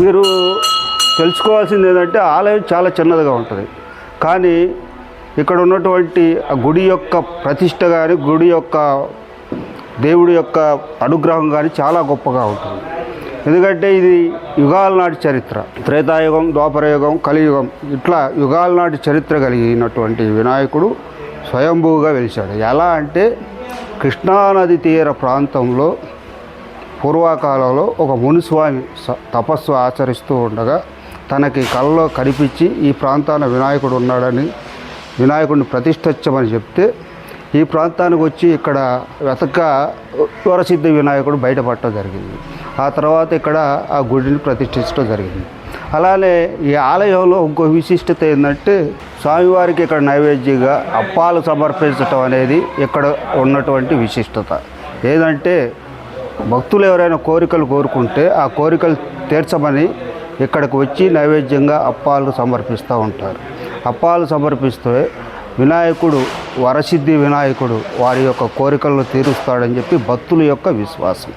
మీరు తెలుసుకోవాల్సింది ఏంటంటే ఆలయం చాలా చిన్నదిగా ఉంటుంది, కానీ ఇక్కడ ఉన్నటువంటి ఆ గుడి యొక్క ప్రతిష్ట కానీ గుడి యొక్క దేవుడి యొక్క అనుగ్రహం కానీ చాలా గొప్పగా ఉంటుంది. ఎందుకంటే ఇది యుగాల నాటి చరిత్ర, త్రేతాయుగం, ద్వాపరయుగం, కలియుగం, ఇట్లా యుగాల నాటి చరిత్ర కలిగినటువంటి వినాయకుడు స్వయంభూగా వెలిశాడు. ఎలా అంటే కృష్ణానది తీర ప్రాంతంలో పూర్వకాలంలో ఒక మునిస్వామి తపస్సు ఆచరిస్తూ ఉండగా తనకి కళ్ళలో కనిపించి ఈ ప్రాంతాన వినాయకుడు ఉన్నాడని వినాయకుడిని ప్రతిష్ఠించమని చెప్తే ఈ ప్రాంతానికి వచ్చి ఇక్కడ వెతక వరసిద్ధి వినాయకుడు బయటపడటం జరిగింది. ఆ తర్వాత ఇక్కడ ఆ గుడిని ప్రతిష్ఠించడం జరిగింది. అలానే ఈ ఆలయంలో ఇంకో విశిష్టత ఏంటంటే స్వామివారికి ఇక్కడ నైవేద్యంగా అప్పాలు సమర్పించటం అనేది ఇక్కడ ఉన్నటువంటి విశిష్టత. ఏదంటే భక్తులు ఎవరైనా కోరికలు కోరుకుంటే ఆ కోరికలు తీర్చమని ఇక్కడికి వచ్చి నైవేద్యంగా అప్పాలు సమర్పిస్తూ ఉంటారు. అప్పాలు సమర్పిస్తే వినాయకుడు వరసిద్ధి వినాయకుడు వారి యొక్క కోరికలను తీరుస్తాడని చెప్పి భక్తుల యొక్క విశ్వాసం.